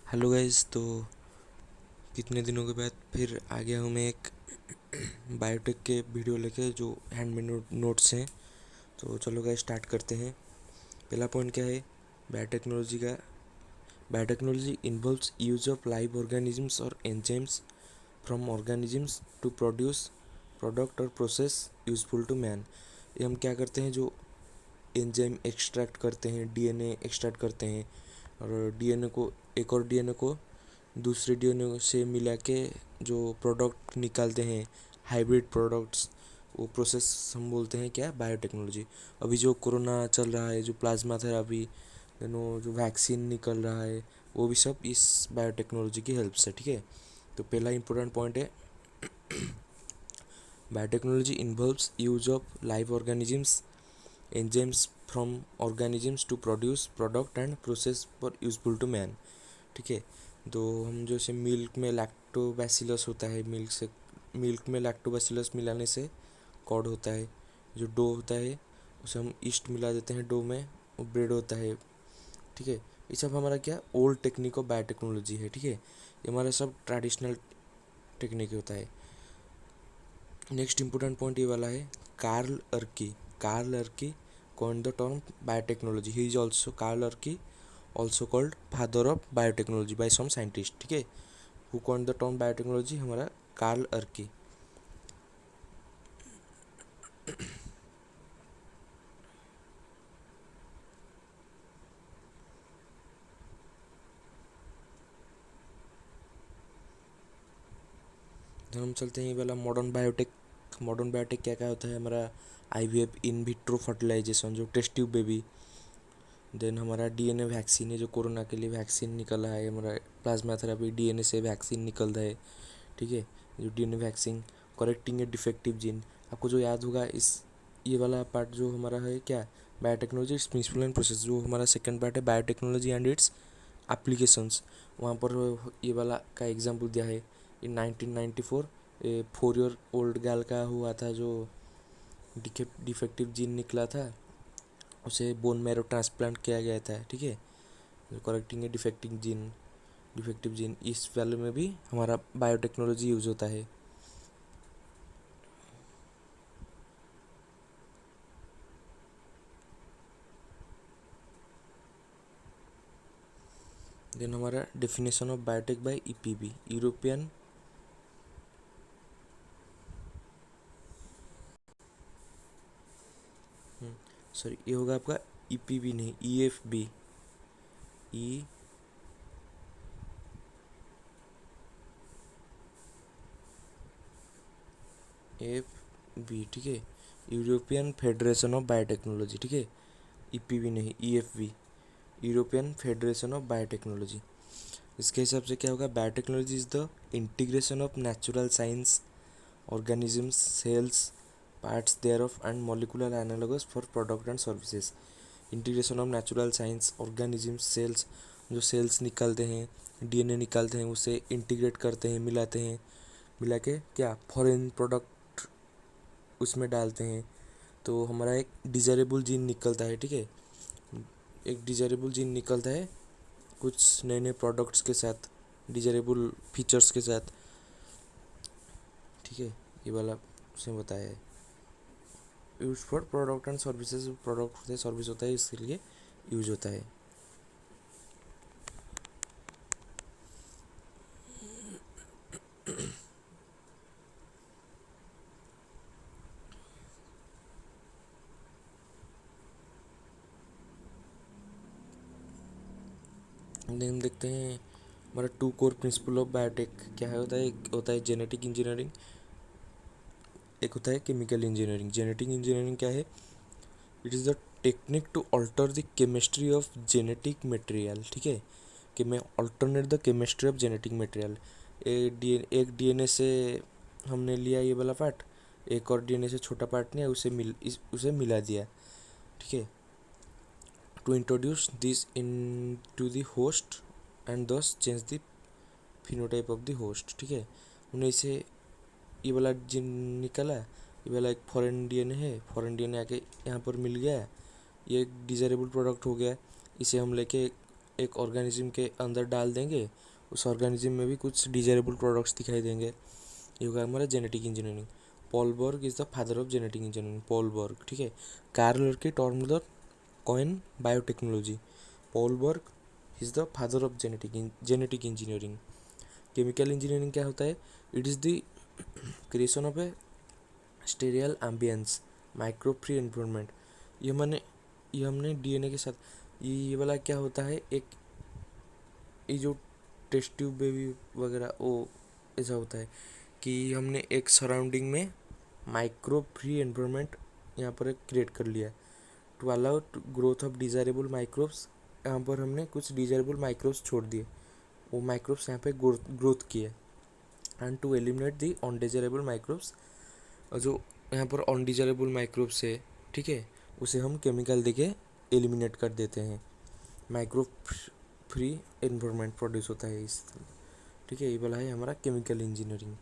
Hello guys. तो कितने दिनों के बाद फिर आ गया हूँ मैं एक बायोटेक के वीडियो लेके जो हैंडमेड नोट्स हैं। तो चलो गाइस स्टार्ट करते हैं। पहला पॉइंट क्या है बायोटेक्नोलॉजी का। Biotechnology involves use of live organisms और enzymes from organisms to produce product और प्रोसेस यूजफुल टू मैन। ये हम क्या करते हैं, जो एंजाइम एक्सट्रैक्ट करते हैं, डीएनए एक्सट्रैक्ट करते हैं और डीएनए को एक और डीएनए को दूसरे डीएनए से मिला के जो प्रोडक्ट निकालते हैं, हाइब्रिड प्रोडक्ट्स, वो प्रोसेस हम बोलते हैं क्या, बायोटेक्नोलॉजी। अभी जो कोरोना चल रहा है, जो प्लाज्मा थेरापी, जो वैक्सीन निकल रहा है, वो भी सब इस बायोटेक्नोलॉजी की हेल्प से। ठीक है, तो पहला इंपॉर्टेंट पॉइंट है biotechnology involves use of live organisms enzymes from organisms to produce product and process for useful to man. ठीक है, तो हम जैसे मिल्क में लैक्टोबैसिलस होता है, मिल्क में लैक्टोबैसिलस मिलाने से कॉर्ड होता है। जो डो होता है उसे हम ईस्ट मिला देते हैं डो में, वो ब्रेड होता है। ठीक है, ये सब हमारा क्या ओल्ड टेक्निक ऑफ बायोटेक्नोलॉजी है। ठीक है, ये हमारा सब ट्रेडिशनल टेक्निक होता है। नेक्स्ट इंपॉर्टेंट पॉइंट ये वाला है Karl Ereky coined the term biotechnology. He is also Carl Urke, also called father of biotechnology by some scientists. ठीक है, who coined the term biotechnology, हमारा कार्ल अर्की। तो हम चलते हैं ये वाला मॉडर्न बायोटेक क्या क्या होता है हमारा। आईवीएफ, इन विट्रो फर्टिलाइजेशन, जो टेस्ट ट्यूब बेबी। देन हमारा डीएनए वैक्सीन है, जो कोरोना के लिए वैक्सीन निकला है। हमारा प्लाज्मा थेरापी, डीएनए से वैक्सीन निकल रहा है। ठीक है, जो डीएनए वैक्सीन, करेक्टिंग ए डिफेक्टिव जीन। आपको जो याद होगा इस ये वाला पार्ट जो हमारा है क्या, biotechnology its principle and process. जो हमारा सेकंड पार्ट है बायोटेक्नोलॉजी एंड इट्स एप्लीकेशंस, वहाँ पर ये वाला का एग्जांपल दिया है। इन 1994 4 ईयर ओल्ड गर्ल का हुआ था, जो डिफेक्टिव जीन निकला था, उसे बोन मैरो ट्रांसप्लांट किया गया था। ठीक है, जो करेक्टिंग ए डिफेक्टिव जीन इस वाले में भी हमारा बायोटेक्नोलॉजी यूज होता है। देन हमारा definition of biotech by EPB, European sorry ये होगा आपका ईपीबी नहीं, ईएफबी, ई एफ बी। ठीक है, यूरोपियन फेडरेशन ऑफ बायोटेक्नोलॉजी। ठीक है, ईपीबी नहीं, EFB, European federation of biotechnology. इसके हिसाब से क्या होगा, biotechnology is the integration of natural science, organisms, cells, parts thereof and molecular analogues for product and services. Integration of natural science, organisms, cells, जो cells निकालते हैं, DNA निकालते हैं, उसे इंटीग्रेट करते हैं, मिलाते हैं, मिला के क्या फॉरेन प्रोडक्ट उसमें डालते हैं, तो हमारा एक डिजायरेबल जीन निकलता है। ठीक है, एक डिजायरेबल जीन निकलता है कुछ नए नए प्रोडक्ट्स के साथ, डिजायरेबल फीचर्स के साथ। ठीक है, ये वाला उसने बताया है। Use for product and services, product होता है, सर्विस होता है, इसके लिए यूज होता है। देन देखते हैं हमारा 2 कोर प्रिंसिपल ऑफ बायोटेक क्या है, होता है। एक होता है जेनेटिक इंजीनियरिंग, एक होता है केमिकल इंजीनियरिंग। जेनेटिक इंजीनियरिंग क्या है, it is the technique to alter the chemistry of genetic material. ठीक है, कि मैं alternate the chemistry of genetic material. एक डीएनए से हमने लिया ये वाला पार्ट, एक और डीएनए से छोटा पार्ट लिया, उसे मिला दिया। ठीक है, to introduce this into the host and thus change the phenotype of the host. ठीक है, उन्हें इसे ये वाला जीन निकला, ये वाला एक फॉरेन डीएनए है, फॉरेन डीएनए आके यहाँ पर मिल गया, ये एक डिजायरेबल प्रोडक्ट हो गया। इसे हम लेके एक ऑर्गेनिज्म के अंदर डाल देंगे, उस ऑर्गेनिज्म में भी कुछ डिजायरेबल प्रोडक्ट्स दिखाई देंगे। ये होगा हमारा genetic engineering. Paul Berg is the father of genetic engineering, Paul Berg, ठीक है। कार्ल के term the coin biotechnology, Paul Berg is the father of genetic engineering. Chemical engineering क्या होता है? It is the creation of a sterile ambience micro free environment. ये हमने DNA के साथ ये वाला क्या होता है, एक ये जो टेस्ट ट्यूब बेबी वगैरह वो ऐसा होता है कि हमने एक सराउंडिंग में माइक्रो फ्री एनवायरनमेंट यहाँ पर एक क्रिएट कर लिया to allow growth of desirable microbes. यहाँ पर हमने कुछ डिजायरेबल माइक्रोब्स छोड़ दिए, वो माइक्रोब्स यहाँ पे ग्रोथ किए, and to eliminate the undesirable microbes. जो यहाँ पर अनडिजायरेबल माइक्रोब्स है, ठीक है, उसे हम केमिकल देके एलिमिनेट कर देते हैं। माइक्रो फ्री एनवायरनमेंट प्रोड्यूस होता है इस, ठीक है। ये वाला है हमारा केमिकल इंजीनियरिंग।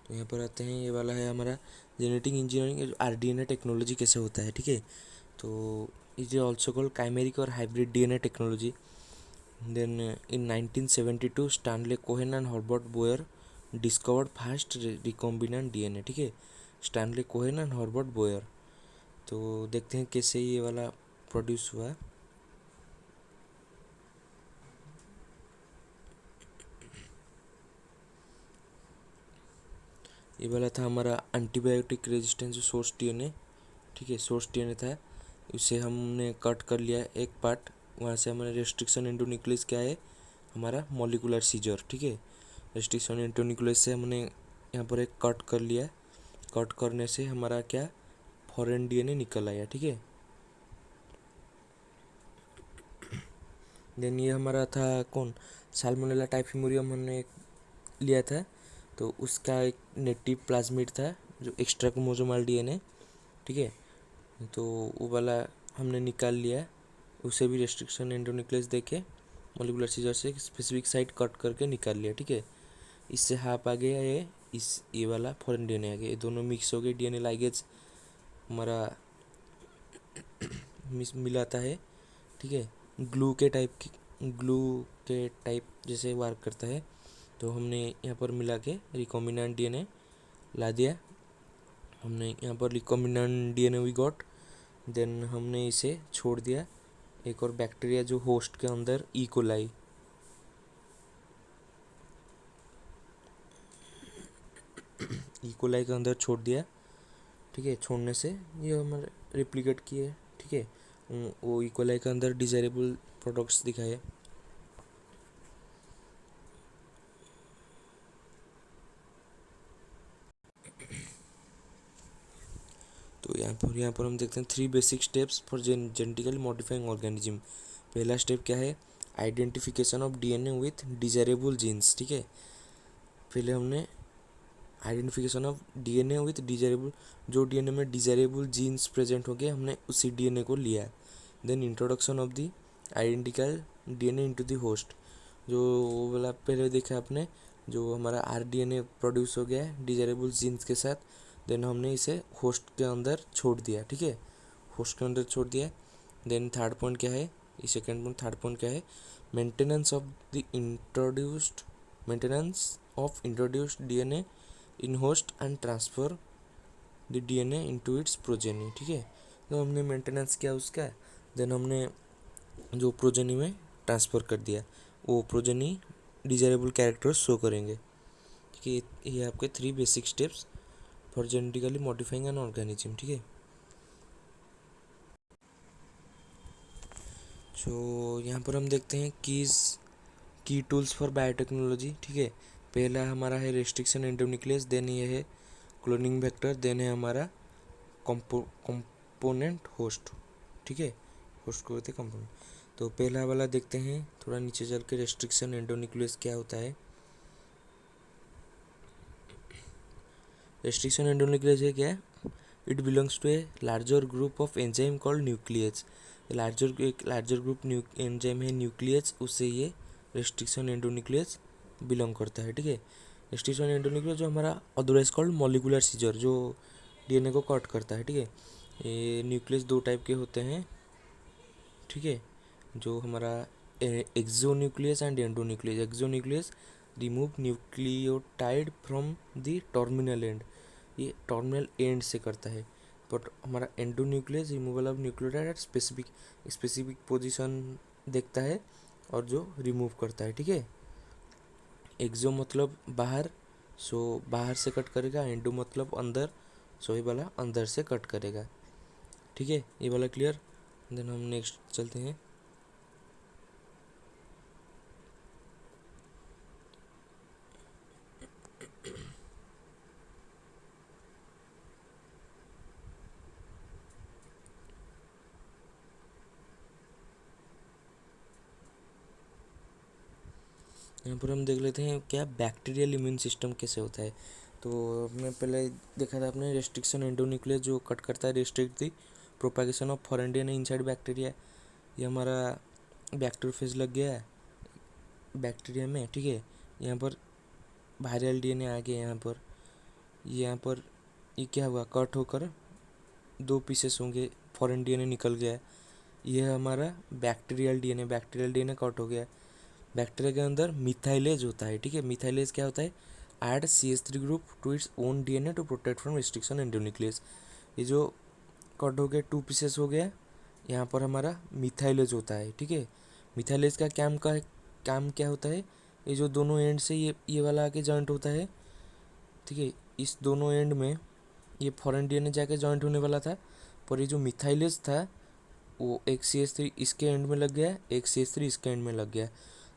तो यहाँ पर आते हैं, ये वाला है हमारा जेनेटिक इंजीनियरिंग, आरडीएनए टेक्नोलॉजी कैसे होता है, ठीक है। तो it is also called chimeric और hybrid DNA technology. Then in 1972 Stanley Cohen and Herbert Boyer discovered first recombinant DNA, ठीक है। Stanley Cohen and Herbert Boyer. तो देखते हैं कैसे ये वाला प्रोड्यूस हुआ। ये वाला था हमारा एंटीबायोटिक रेजिस्टेंस सोर्स डीएनए, ठीक है, सोर्स डीएनए था। उसे हमने कट कर लिया एक पार्ट, वहाँ से हमारा रेस्ट्रिक्शन एंडोन्यूक्लियस क्या है, हमारा मॉलिकुलर सीजर, ठीक है। रेस्ट्रिक्शन एंडोन्यूक्लियस से हमने यहाँ पर एक कट कर लिया, कट करने से हमारा क्या फॉरेन डीएनए निकल आया, ठीक है। देन ये हमारा था कौन, साल्मोनेला टाइफिमोरियम हमने लिया था, तो उसका एक नेटिव प्लाज्मिड था जो एक्स्ट्रा क्रोमोसोमल डीएनए, ठीक है। तो वो वाला हमने निकाल लिया, उसे भी रेस्ट्रिक्शन एंडोन्यूक्लियस देके मॉलिकुलर सीजर से स्पेसिफिक साइट कट करके निकाल लिया, ठीक है। इससे हाफ आ गया ये वाला फॉरेन डीएनए आ गया, ये दोनों मिक्स हो गए, डीएनए लाइगेज हमारा मिलाता है, ठीक है। ग्लू के टाइप जैसे वर्क करता है। तो हमने यहाँ पर मिला के रिकॉम्बिनेंट डीएनए ला दिया, हमने यहाँ पर recombinant DNA we got. Then हमने इसे छोड़ दिया एक और बैक्टीरिया जो होस्ट के अंदर इकोलाई, इकोलाई के अंदर छोड़ दिया, ठीक है। छोड़ने से ये हमारे रिप्लिकेट किए, ठीक है। वो इकोलाई के अंदर डिजायरेबल प्रोडक्ट्स दिखाए। तो यहाँ पर हम देखते हैं 3 basic steps for genetically modifying organism. पहला स्टेप क्या है, identification of DNA with desirable genes, ठीक है। पहले हमने identification of DNA with desirable, जो डीएनए में डिजायरेबल जीन्स प्रेजेंट हो गए हमने उसी डीएनए को लिया। Then introduction of the identical DNA into the host, जो वाला पहले देखा आपने, जो हमारा आरडीएनए प्रोड्यूस हो गया है डिजायरेबल जीन्स के साथ, देन हमने इसे होस्ट के अंदर छोड़ दिया, ठीक है, होस्ट के अंदर छोड़ दिया। देन थर्ड पॉइंट क्या है, सेकेंड पॉइंट, थर्ड पॉइंट क्या है, maintenance of the introduced DNA in host and transfer the DNA into its progeny, ठीक है। तो हमने मेंटेनेंस किया उसका, देन हमने जो प्रोजेनी में ट्रांसफ़र कर दिया, वो प्रोजेनी डिजायरेबल कैरेक्टर्स शो करेंगे, ठीक है। ये आपके 3 basic steps for genetically modifying an organism, ठीक है। तो यहाँ पर हम देखते हैं की टूल्स फॉर बायोटेक्नोलॉजी, ठीक है। पहला हमारा है रेस्ट्रिक्शन एंडोन्यूक्लियस, देन ये है क्लोनिंग वेक्टर, देन है हमारा कंपोनेंट होस्ट, ठीक है, होस्ट को कहते हैं कंपोनेंट। तो पहला वाला देखते हैं, थोड़ा नीचे चल के, रेस्ट्रिक्शन एंडोन्यूक्लियस क्या होता है। रेस्ट्रिक्शन एंडोन्यूक्लियस है क्या, it belongs to a larger group of enzyme called nuclease. एक लार्जर ग्रुप एंजाइम है न्यूक्लियस, उससे ये रेस्ट्रिक्शन एंडोन्यूक्लियस बिलोंग करता है, ठीक है। रेस्ट्रिक्शन एंडोन्यूक्लियस जो हमारा अदरवाइज कॉल्ड मॉलिकुलर सीजर, जो डीएनए को कट करता है, ठीक है। ये न्यूक्लियस दो टाइप के होते हैं, ठीक है। जो हमारा exonuclease and endonuclease. Exonuclease remove nucleotide from the terminal end, ये टर्मिनल एंड से करता है। बट हमारा endonuclease removal of nucleotide at specific specific position देखता है और जो रिमूव करता है, ठीक है। एक्सो मतलब बाहर, सो बाहर से कट करेगा। एंडो मतलब अंदर, सो ये वाला अंदर से कट करेगा, ठीक है। ये वाला क्लियर। देन हम नेक्स्ट चलते हैं। यहाँ पर हम देख लेते हैं क्या बैक्टीरियल इम्यून सिस्टम कैसे होता है। तो हमने पहले देखा था आपने रेस्ट्रिक्शन एंडोन्यूक्लियस जो कट करता है, restrict the propagation of foreign DNA inside bacteria. ये हमारा बैक्टीरियोफेज लग गया है बैक्टीरिया में, ठीक है। यहाँ पर वायरल डीएनए आ गया, यहाँ पर ये क्या हुआ, कट होकर दो पीसेस होंगे, फॉरेन डीएनए निकल गया है। ये हमारा बैक्टीरियल डीएनए कट हो गया। बैक्टीरिया के अंदर मिथाइलेज होता है, ठीक है। मिथाइलेज क्या होता है, add CH3 group to its own DNA to protect from restriction endonuclease. ये जो कट हो गया, 2 पीसेस हो गया, यहाँ पर हमारा मिथाइलेज होता है, ठीक है। मिथाइलेज का काम क्या होता है, ये जो दोनों एंड से ये वाला आके जॉइंट होता है, ठीक है। इस दोनों एंड में ये फॉरेन डीएनए जाके जॉइंट होने वाला था, पर ये जो मिथाइलेज था वो एक CH3 इसके एंड में लग गया, एक CH3 इसके एंड में लग गया,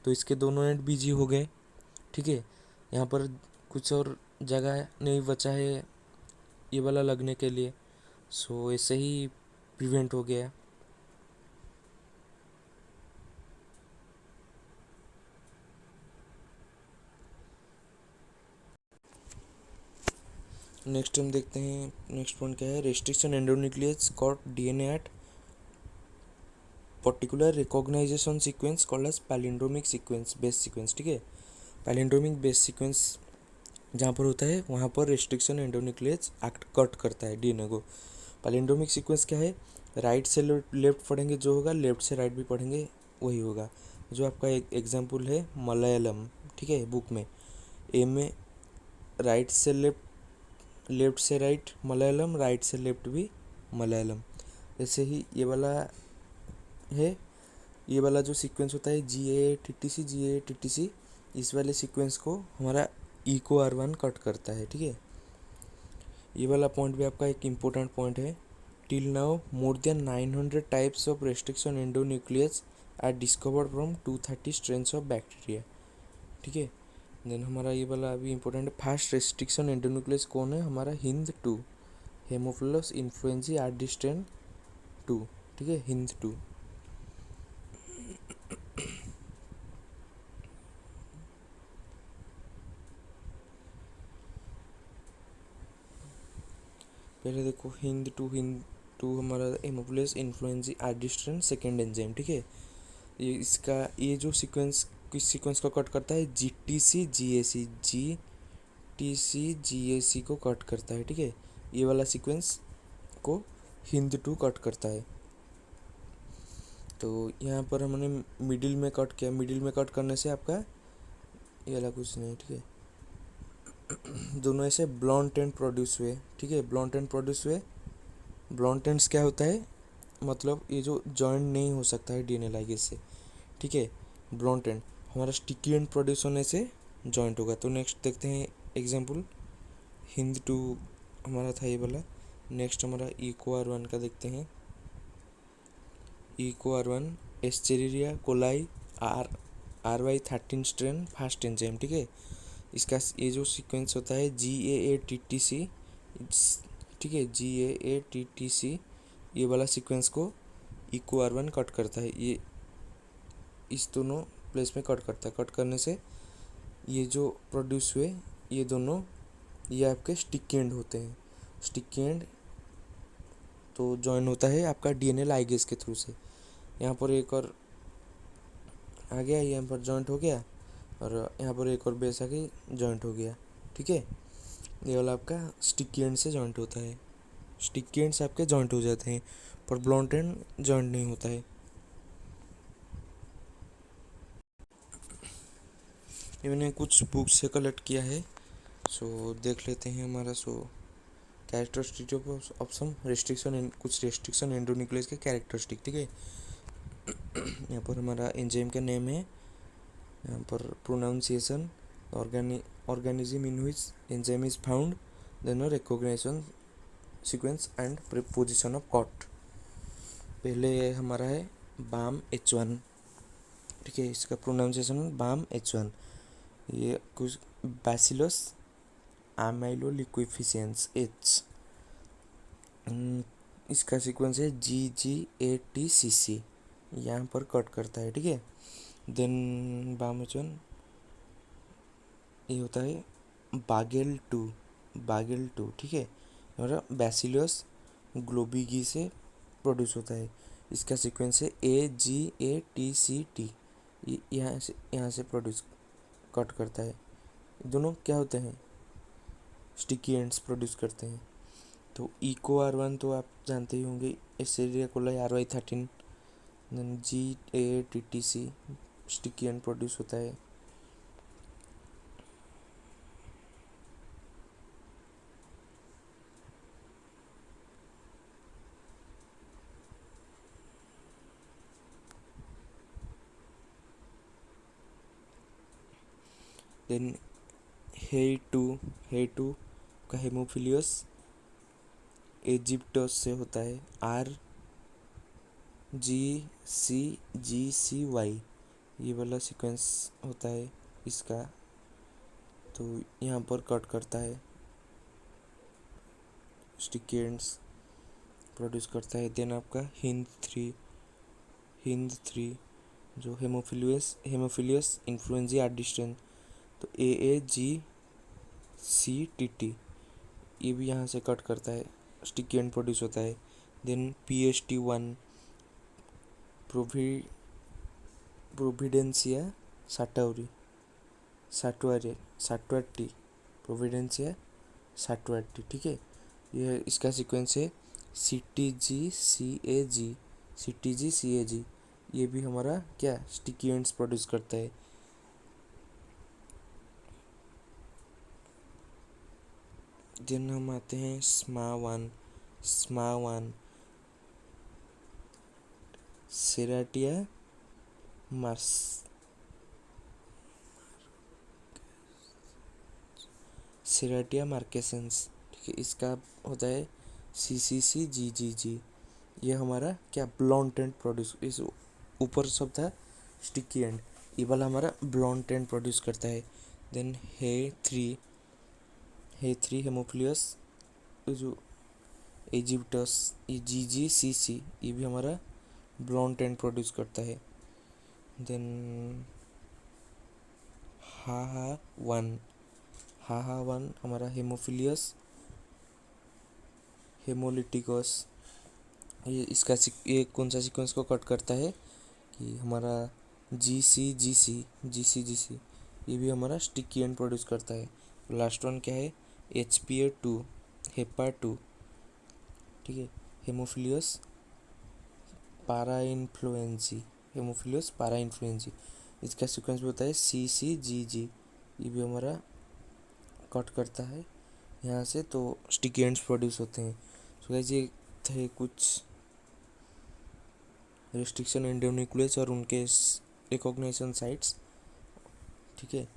तो इसके दोनों एंड बिजी हो गए, ठीक है। यहाँ पर कुछ और जगह नहीं बचा है ये वाला लगने के लिए, सो ऐसे ही प्रिवेंट हो गया। नेक्स्ट हम देखते हैं, नेक्स्ट पॉइंट क्या है, restriction endonuclease cut DNA at particular recognization sequence called as palindromic sequence base sequence, ठीक है। पैलिंड्रोमिक बेस सीक्वेंस जहाँ पर होता है वहाँ पर रेस्ट्रिक्शन एंडोन्यूक्लियस एक्ट कट करता है डीएनए को। पैलिंड्रोमिक सीक्वेंस क्या है, राइट से लेफ्ट पढ़ेंगे जो होगा, लेफ्ट से राइट भी पढ़ेंगे वही होगा। जो आपका एक एग्जांपल है मलयालम, ठीक है, बुक में ए में राइट से लेफ्ट, लेफ्ट से राइट मलयालम, राइट से लेफ्ट भी मलयालम। ऐसे ही ये वाला है, ये वाला जो सीक्वेंस होता है GAA TTC, इस वाले सीक्वेंस को हमारा EcoR1 कट करता है, ठीक है। ये वाला पॉइंट भी आपका एक इम्पोर्टेंट पॉइंट है। Till now more than 900 types of restriction endonuclease are discovered from 230 strains of bacteria, ठीक है। देन हमारा ये वाला अभी इम्पोर्टेंट है, फास्ट रेस्ट्रिक्शन एंडोन्यूक्लियस कौन है, हमारा HindII Haemophilus influenzae RD strain 2, ठीक है, HindII। पहले देखो HindII हमारा Haemophilus influenzae RD strain second enzyme, ठीक है। ये इसका ये जो सीक्वेंस किस सीक्वेंस को कट करता है, GTC GAC को कट करता है, ठीक है। ये वाला सीक्वेंस को HindII कट करता है। तो यहाँ पर हमने मिडिल में कट किया, मिडिल में कट करने से आपका ये वाला कुछ नहीं, ठीक है। दोनों ऐसे ब्लॉन्ट एंड प्रोड्यूस हुए, ठीक है, ब्लॉन्ट एंड प्रोड्यूस हुए। ब्लॉन्ट एंड्स क्या होता है, मतलब ये जो जॉइंट नहीं हो सकता है डीएनए लाइगेज से, ठीक है। ब्लॉन्ट एंड हमारा स्टिकी एंड प्रोड्यूस होने से जॉइंट होगा। तो नेक्स्ट देखते हैं एग्जांपल, HindII हमारा था ये वाला। नेक्स्ट हमारा EcoR1 का देखते हैं। EcoR1 Escherichia coli RY13 strain first enzyme, ठीक है। इसका ये जो सीक्वेंस होता है GAA-TTC, ठीक है, GAA-TTC, ये वाला सीक्वेंस को EcoR1 कट करता है। ये इस दोनों प्लेस में कट करता है। कट करने से ये जो प्रोड्यूस हुए ये दोनों ये आपके स्टिक एंड होते हैं। स्टिक एंड तो जॉइन होता है आपका डीएनए लाइगेज के थ्रू से। यहाँ पर एक और आ गया, यहाँ पर जॉइंट हो गया, और यहाँ पर एक और बेस आ गई, जॉइंट हो गया, ठीक है। ये वाला आपका स्टिकी एंड से जॉइंट होता है, स्टिकी एंड्स आपके जॉइंट हो जाते हैं, पर ब्लॉन्ट एंड जॉइंट नहीं होता है। ये मैंने कुछ बुक से कलेक्ट किया है, सो देख लेते हैं हमारा। सो कैरेक्टरिस्टिक ऑफ सम रेस्ट्रिक्शन, कुछ रेस्ट्रिक्शन एंडोन्यूक्लियस के कैरेक्टरिस्टिक, ठीक है। यहाँ पर हमारा एंजाइम का नेम है, यहाँ पर pronunciation, organism in which enzyme is found, then recognition sequence and position of cut. पहले हमारा है BAM-H1, ठीक है, इसका प्रोनाउंसिएशन BAM-H1। ये कुछ बैसिलस एमाइलोलिक्विफिशियंस H, इसका सीक्वेंस है GGATCC, यहाँ पर कट करता है, ठीक है। देन BAM-H1 ये होता है बागेल टू, ठीक है, हमारा बैसिलस ग्लोबिगी से प्रोड्यूस होता है। इसका सीक्वेंस है AGATCT, यहाँ से प्रोड्यूस कट करता है। दोनों क्या होते हैं, स्टिकी एंड्स प्रोड्यूस करते हैं। तो EcoR1 तो आप जानते ही होंगे, Escherichia coli RY13, then GATTC sticky end produce होता है। देन हे टू का हेमोफिलियस इजिप्टस से होता है, RGCGCY, ये वाला सीक्वेंस होता है इसका, तो यहाँ पर कट करता है, स्टिकी एंड्स प्रोड्यूस करता है। देन आपका हिंद 3 जो हेमोफिलियस इन्फ्लुएंजा एडिशन, तो AAGCTT, ये भी यहाँ से कट करता है, स्टिकी एंड प्रोड्यूस होता है। देन PST1 प्रोविडेंसिया साटवाटी प्रोविडेंसिया साटवाटी, ठीक है। यह इसका सीक्वेंस है CTGCAG, ये भी हमारा क्या स्टिकी एंड्स प्रोड्यूस करता है। देन हम आते हैं SMA1 सेराटिया मार्केसेंस, ठीक है, इसका होता है CCCGGG। ये हमारा क्या ब्लॉन्ट एंड प्रोड्यूस, इस ऊपर सब था स्टिकी एंड, ये वाला हमारा ब्लॉन्ट एंड प्रोड्यूस करता है। देन हे थ्री हेमोफिलियस जो इजिप्टस, ये GGCC, ये भी हमारा ब्लॉन्ट एंड प्रोड्यूस करता है। देन हाहा वन हमारा हेमोफिलियस हेमोलिटिकस, ये कौन सा सीक्वेंस को कट करता है कि हमारा GCGC, ये भी हमारा स्टिकी एंड प्रोड्यूस करता है। लास्ट वन क्या है, HPA2 हेपा 2, ठीक है, हेमोफिलियस पारा इन्फ्लुएंजी, इसका सीक्वेंस भी होता है CCGG, ये भी हमारा कट करता है यहाँ से, तो स्टिकी एंड्स प्रोड्यूस होते हैं। सो गाइस ये थे कुछ रेस्ट्रिक्शन एंडोन्यूक्लियस और उनके रिकॉग्निशन साइट्स, ठीक है।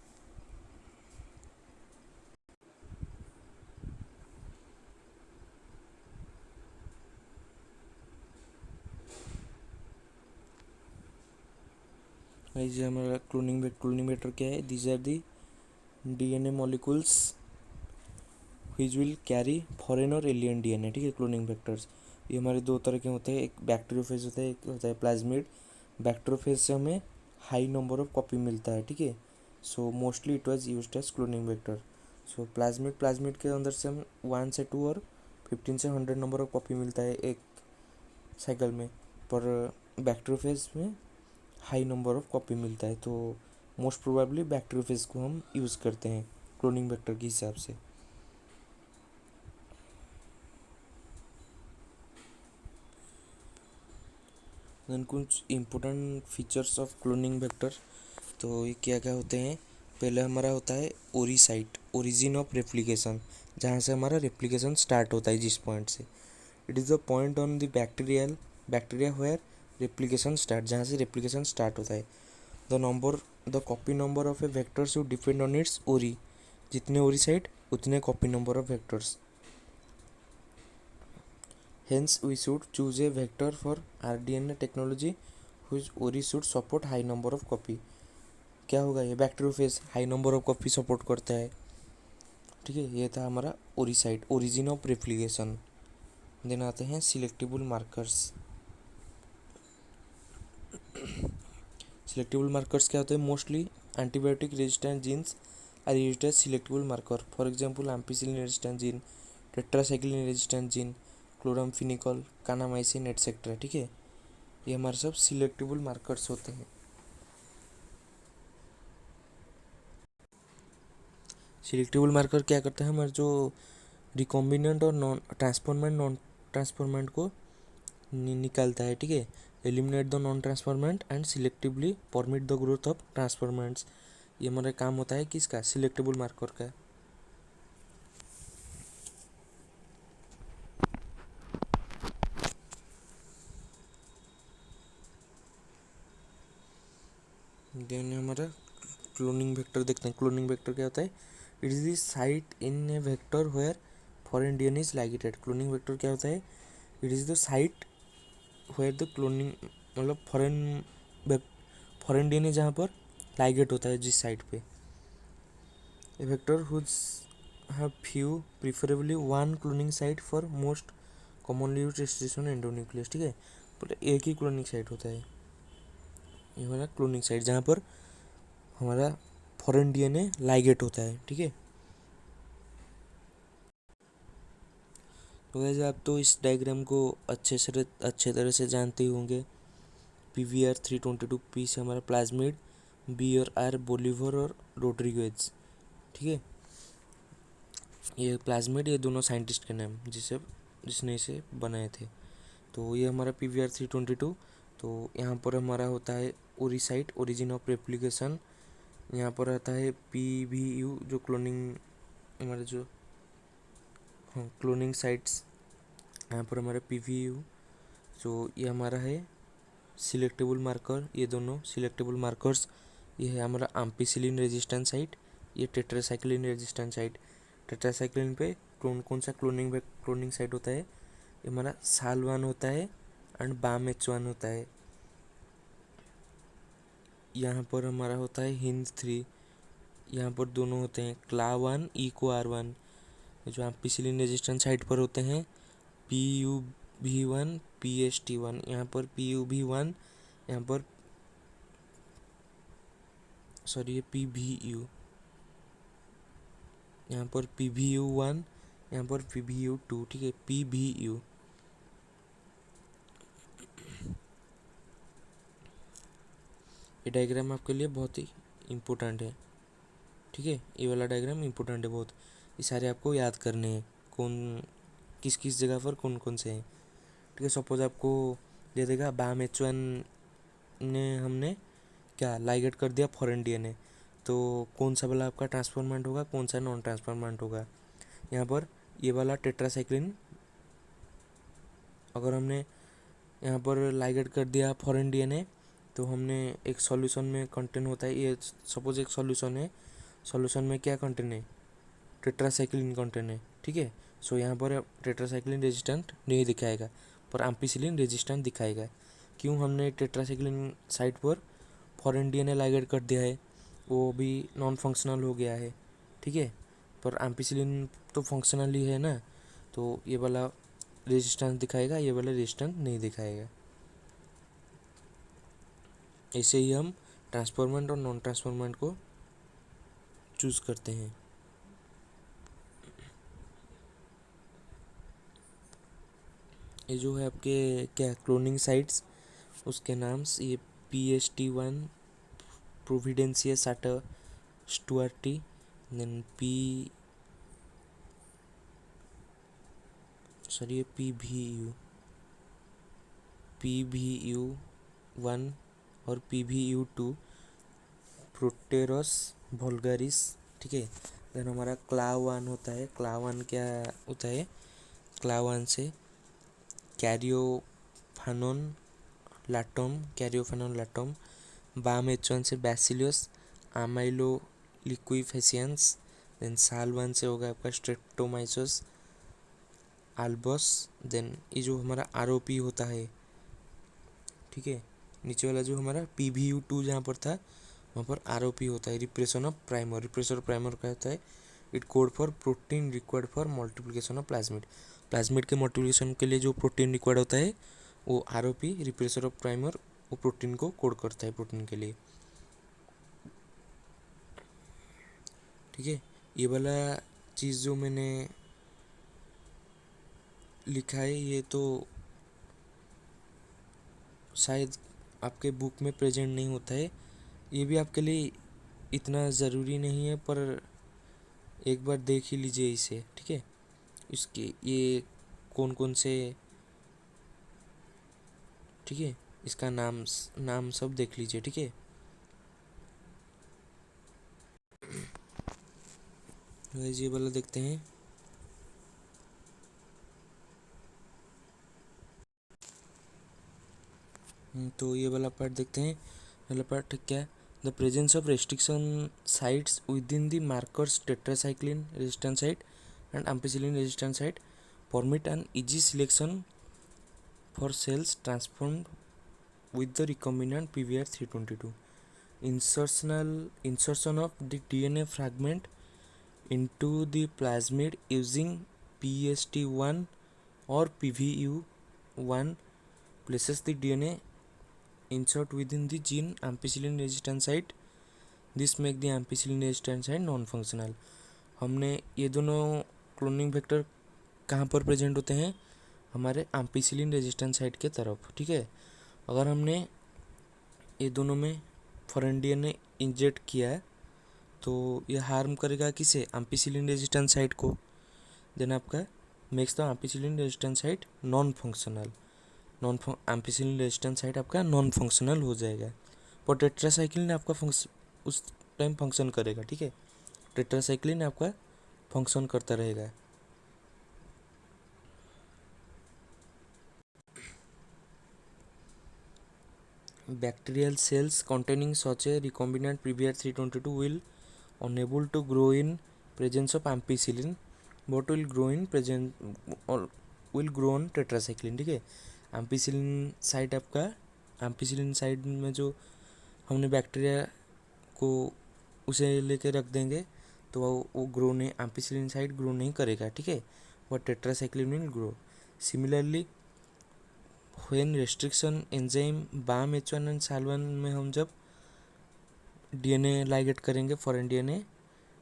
गाइस ये हमारा क्लोनिंग वेक्टर क्या है, these are the DNA molecules which will carry foreign और एलियन DNA, ठीक है, क्लोनिंग वेक्टर्स। ये हमारे दो तरह के होते हैं, एक बैक्टीरियोफेज होता है, एक होता है प्लाज्मिड। बैक्टीरियोफेज से हमें हाई नंबर ऑफ कॉपी मिलता है, ठीक है, so mostly it was used as cloning vector. So plasmid के अंदर से हम 1 से 2 और 15 से 100 नंबर ऑफ कॉपी मिलता है एक साइकिल में, पर बैक्टीरियोफेज में हाई नंबर ऑफ कॉपी मिलता है, तो मोस्ट प्रोबेबली बैक्टीरियोफेज को हम यूज़ करते हैं क्लोनिंग वेक्टर के हिसाब से। देन कुछ important features of cloning vector. तो ये क्या क्या होते हैं। पहले हमारा होता है ओरी साइट, ओरिजिन ऑफ रेप्लिकेशन, जहाँ से हमारा रेप्लिकेशन स्टार्ट होता है, जिस पॉइंट से। It is the point on the bacteria where replication start, जहाँ से रेप्लिकेशन स्टार्ट होता है। The copy number of a vector should depend on its ori. जितने ओरी साइट उतने copy number of vectors. Hence, we should choose a vector for rDNA technology whose ORI should support high number of copy। क्या होगा ये bacteriophage high number of copy support करता है। ठीक है, ये था हमारा ori site, origin of replication. Then आते हैं सिलेक्टेबल मार्कर्स। सिलेक्टेबल मार्कर्स क्या होते हैं। Mostly antibiotic resistant genes are used as selectable marker. For example ampicillin resistant gene, tetracycline resistant gene, chloramphenicol, kanamycin etcetera. ठीक है, ये हमारे सब सिलेक्टेबल मार्कर्स होते हैं। सिलेक्टेबल मार्कर क्या करता है, हमारे जो रिकॉम्बिनेंट और नॉन ट्रांसफॉर्मेंट को निकालता है। ठीक है, eliminate the non transformant and selectively permit the growth of transformants. ये हमारा काम होता है किसका, सिलेक्टेबल मार्कर का। देन हमारा क्लोनिंग वेक्टर देखते हैं। क्लोनिंग वेक्टर क्या होता है। It is the site in a vector where foreign DNA is ligated. Cloning vector क्या होता है। It is the site where the cloning, मतलब फॉरेन डीएनए जहाँ पर लाइगेट होता है, जिस साइट पे। ए vector whose have few, preferably one cloning site for most commonly used restriction endonuclease. ठीक है, पर एक ही क्लोनिंग साइट होता है। ये हमारा क्लोनिंग साइट जहाँ पर हमारा फॉरेन डीएनए लाइगेट होता है। ठीक है, तो वैसे आप तो इस डायग्राम को अच्छे तरह से जानते ही होंगे। PVR322 P से हमारा प्लाज्मिड, B और R बोलीवर और रोड्रिगेज। ठीक है, ये प्लाज्मिड, ये दोनों साइंटिस्ट के नाम जिसने इसे बनाए थे। तो ये हमारा PVR322। तो यहाँ पर हमारा होता है ओरी साइट, ओरिजिन ऑफ रेप्लिकेशन। यहाँ पर आता है PVU, जो क्लोनिंग, हमारे जो क्लोनिंग साइट्स। यहाँ पर हमारा PVU, जो ये हमारा है सिलेक्टेबल मार्कर। ये दोनों सिलेक्टेबल मार्कर्स, ये है हमारा एम्पिसिलिन रेजिस्टेंट साइट, ये टेट्रासाइक्लिन रेजिस्टेंट साइट। टेट्रासाइक्लिन पे कौन सा क्लोनिंग साइट होता है। ये हमारा साल1 होता है एंड BAM-H1 होता है। यहाँ पर हमारा होता है HIND3। यहाँ पर दोनों होते हैं CLA1 EcoR1। जो एम्पिसिलिन रेजिस्टेंट साइट पर होते हैं PUB1 PST1। यहाँ पर PUB1, यहाँ पर सॉरी ये PVU, यहाँ पर PVU1, यहाँ पर PVU2। ठीक है, PVU। ये डायग्राम आपके लिए बहुत ही इम्पोर्टेंट है। ठीक है, ये वाला डायग्राम इम्पोर्टेंट है बहुत। ये सारे आपको याद करने हैं, कौन किस किस जगह पर कौन कौन से हैं। ठीक है, सपोज आपको दे देगा BAM-H1 ने हमने क्या लाइगेट कर दिया फॉरेन डीएनए, तो कौन सा वाला आपका ट्रांसफॉर्मेंट होगा, कौन सा नॉन ट्रांसफॉर्मेंट होगा। यहाँ पर ये वाला टेट्रासाइक्लिन, अगर हमने यहाँ पर लाइगेट कर दिया फॉरेन डीएनए, तो हमने एक सॉल्यूशन में कंटेन होता है। ये सपोज एक सॉल्यूशन है, सॉल्यूशन में क्या कंटेन है, टेट्रासाइक्लिन कंटेन है। ठीक है, सो यहाँ पर टेट्रासाइक्लिन रेजिस्टेंट नहीं दिखाएगा, पर एम्पिसिलिन रेजिस्टेंट दिखाएगा। क्यों, हमने टेट्रासाइक्लिन साइट पर फॉरेन डीएनए लाइगेट कर दिया है, वो भी नॉन फंक्शनल हो गया है। ठीक है, पर एम्पिसिलिन तो फंक्शनल ही है ना, तो ये वाला रेजिस्टेंस दिखाएगा, ये वाला रेजिस्टेंस नहीं दिखाएगा। ऐसे ही हम ट्रांसफॉर्मेंट और नॉन ट्रांसफॉर्मेंट को चूज़ करते हैं। ये जो है आपके क्या क्लोनिंग साइट्स, उसके नाम से ये PST1 प्रोविडेंसिया साटर स्टुअर्टी, देन ये PVU वन और PVU2 प्रोटेरस वल्गारिस, ठीक है। देन हमारा क्लाव1 होता है। क्लाव1 क्या होता है? क्लाव1 से कैरियोफानोन लाटम, बाम H1 से बैसिलियस आमाइलो लिक्विफेशियंस। देन साल1 से होगा आपका स्ट्रेप्टोमाइसस आल्बस। देन ये जो हमारा ROP होता है, ठीक है, नीचे वाला जो हमारा PVU2 जहाँ पर था वहाँ पर ROP होता है, repression of primer. Repression of primer क्या होता है? It code for protein required for multiplication of plasmid. Plasmid के मल्टीप्लिकेशन के लिए जो प्रोटीन रिक्वायर्ड होता है वो ROP, रिप्रेशर ऑफ प्राइमर, वो प्रोटीन को कोड करता है प्रोटीन के लिए, ठीक है। ये वाला चीज़ जो मैंने लिखा है ये तो शायद आपके बुक में प्रेजेंट नहीं होता है, ये भी आपके लिए इतना ज़रूरी नहीं है, पर एक बार देख ही लीजिए इसे, ठीक है। इसके ये कौन कौन से, ठीक है, इसका नाम सब देख लीजिए, ठीक है। ये वाला देखते हैं। तो ये वाला पार्ट देखते हैं। वाला पार्ट क्या है? The presence of restriction sites within the markers tetracycline resistance site and ampicillin resistance site permit an easy selection for cells transformed with the recombinant PVR322. Insertion of the DNA fragment into the plasmid using PST1 or PVU1 places the DNA insert within the gene ampicillin resistant site. This make the ampicillin resistant site non-functional. हमने ये दोनों cloning vector कहाँ पर present होते हैं? हमारे ampicillin resistant site के तरफ, ठीक है। अगर हमने ये दोनों में फॉरेन DNA इंजेक्ट किया है तो ये हार्म करेगा किसे? एम्पिसिलिन रेजिस्टेंट साइट को। देन आपका makes the ampicillin resistant site non functional. Ampicillin resistant site आपका नॉन फंक्शनल हो जाएगा, पर टेट्रासाइक्लिन आपका उस टाइम फंक्शन करेगा, ठीक है। टेट्रासाइक्लिन आपका फंक्शन करता रहेगा। Bacterial cells containing such a recombinant PVR322 will unable to grow in presence of ampicillin but will grow in present will grow on tetracycline, ठीक है। एम्पिसिलिन साइट आपका, एम्पिसिलिन साइट में जो हमने बैक्टीरिया को उसे लेके रख देंगे तो वो ग्रो नहीं, एम्पिसिलिन साइट ग्रो नहीं करेगा, ठीक है, but tetracycline will grow. Similarly when restriction enzyme BAM H1 and SAL1 में हम जब DNA लाइगेट करेंगे foreign DNA,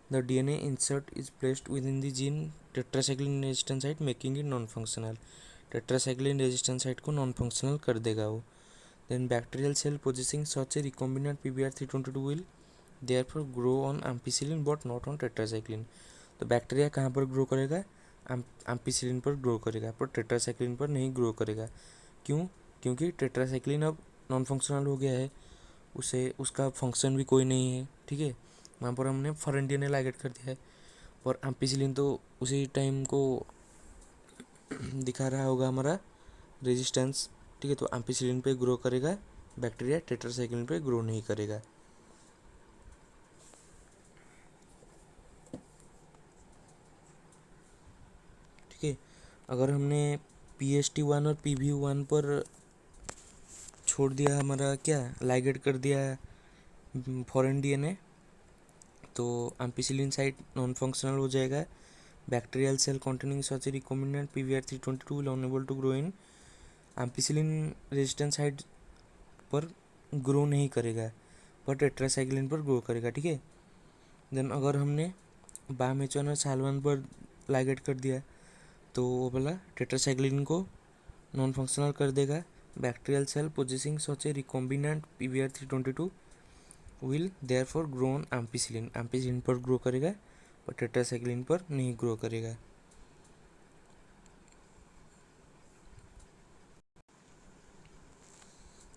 the DNA insert is placed within the gene tetracycline resistant site making it non functional. Tetracycline resistant site को non functional कर देगा वो। देन bacterial cell possessing such a recombinant PVR322 will therefore grow on ampicillin but not on tetracycline. तो bacteria कहाँ पर grow करेगा? Ampicillin पर ग्रो करेगा, पर टेट्रासाइक्लिन पर नहीं ग्रो करेगा। क्यों? क्योंकि टेट्रासाइक्लिन अब नॉन फंक्शनल हो गया है, उसे उसका फंक्शन भी कोई नहीं है, ठीक है। वहाँ पर हमने फॉरेन DNA लाइगेट कर दिया है, और एम्पिसिलिन तो उसी टाइम को दिखा रहा होगा हमारा रेजिस्टेंस, ठीक है। तो एम्पिसिलिन पे ग्रो करेगा बैक्टीरिया, टेट्रासाइक्लिन पे ग्रो नहीं करेगा। ठीक है, अगर हमने PST1 और PVU1 पर छोड़ दिया, हमारा क्या लाइगेट कर दिया फॉरेन DNA, तो एम्पिसिलिन साइट नॉन फंक्शनल हो जाएगा। Bacterial cell containing such a recombinant PVR322 will unable to grow in ampicillin resistant site पर ग्रो नहीं करेगा, पर टेट्रासाइक्लिन पर ग्रो करेगा, ठीक है। देन अगर हमने BAM H1 और SAL1 पर लाइगेट कर दिया तो वो वाला टेट्रासाइक्लिन को नॉन फंक्शनल कर देगा। Bacterial cell possessing such a recombinant PVR322 will therefore grow on ampicillin. Ampicillin पर ग्रो करेगा और टेट्रासाइक्लिन पर नहीं ग्रो करेगा।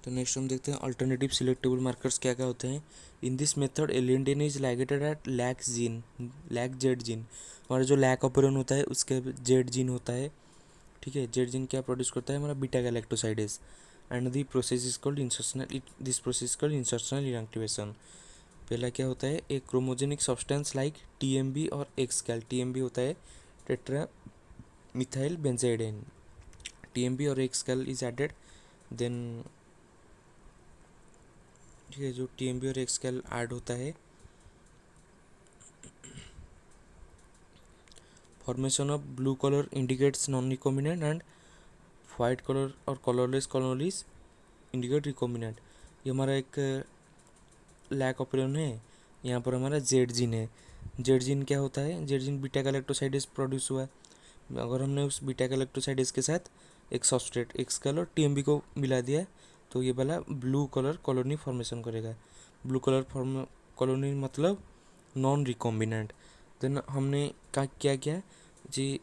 तो तो नेक्स्ट हम देखते हैं अल्टरनेटिव सिलेक्टेबल मार्कर्स क्या क्या होते हैं। In this method alien DNA is ligated at lac Z gene. हमारा जो लैक ऑपरेन होता है उसके जेड जीन होता है, ठीक है। जेड जीन क्या प्रोड्यूस करता है, हमारा beta galactosidase, and the process is called insertional, this process called insertional inactivation. पहला क्या होता है, एक क्रोमोजेनिक सब्सटेंस लाइक टीएमबी और एक्सकैल। टीएमबी होता है टेट्रा मिथाइल बेंजाइडेन, टीएमबी और एक्सकैल इज एडेड, देन ठीक है, जो टीएमबी और एक्सकैल ऐड होता है, formation of blue colour indicates non recombinant and white colour और कलरलेस कॉलोनीज इंडिकेट रिकॉम्बिनेंट। ये हमारा एक लैक ऑपरेन है, यहाँ पर हमारा जेड जीन है। जेड जीन क्या होता है, Z gene beta galactosidase produce हुआ है। अगर हमने उस बीटा गैलेक्टोसाइडेज के साथ एक सब्सट्रेट एक्सकैल और टीएमबी को मिला दिया तो ये वाला ब्लू कलर कॉलोनी फॉर्मेशन करेगा। ब्लू कलर फॉर्म कॉलोनी मतलब नॉन रिकॉम्बिनेंट। देन हमने क्या किया जी,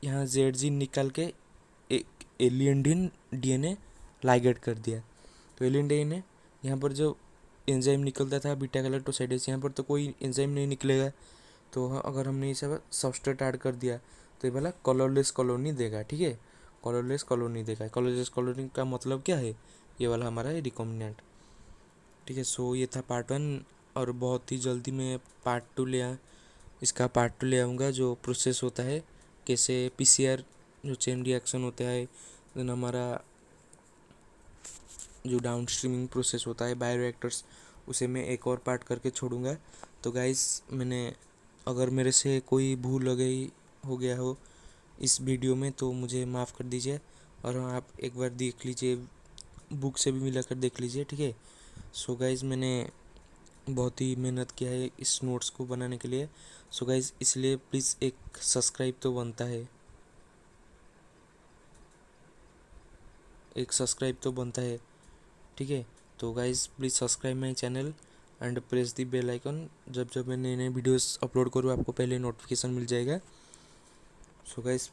यहाँ जेड जीन निकाल के एक एलियंडिन डीएनए लाइगेट कर दिया। तो एलियंडिन है, यहाँ पर जो एंजाइम निकलता था बीटा गैलेक्टोसाइडेज, यहाँ पर तो कोई एंजाइम नहीं निकलेगा। तो अगर हमने ये सब सब्सट्रेट ऐड कर दिया तो ये वाला कलरलेस कॉलोनी देगा, ठीक है। कलरलेस कॉलोनी देगा। कलरलेस कॉलोनी का मतलब क्या है, ये वाला हमारा है रिकॉम्बिनेंट, ठीक है। सो ये था पार्ट 1, और बहुत ही जल्दी मैं पार्ट 2 इसका पार्ट 2 ले आऊँगा, जो प्रोसेस होता है कैसे पीसीआर जो चेन रिएक्शन होता है, देन हमारा जो डाउन स्ट्रीमिंग प्रोसेस होता है बायोरिएक्टर्स, उसे मैं एक और पार्ट करके छोड़ूंगा। तो गाइस, मैंने अगर मेरे से कोई भूल हो गया हो इस वीडियो में तो मुझे माफ़ कर दीजिए, और आप एक बार देख लीजिए, बुक से भी मिलाकर देख लीजिए, ठीक है। सो गाइस, मैंने बहुत ही मेहनत किया है इस नोट्स को बनाने के लिए। सो गाइस, इसलिए प्लीज़ एक सब्सक्राइब तो बनता है, एक सब्सक्राइब तो बनता है, ठीक है। तो guys, please subscribe my channel and press the bell icon. जब जब मैं नए नए वीडियोस अपलोड करूँ आपको पहले नोटिफिकेशन मिल जाएगा। So guys,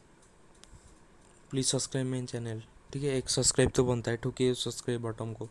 please subscribe my channel, ठीक है। एक सब्सक्राइब तो बनता है, ठोकिए सब्सक्राइब बटन को।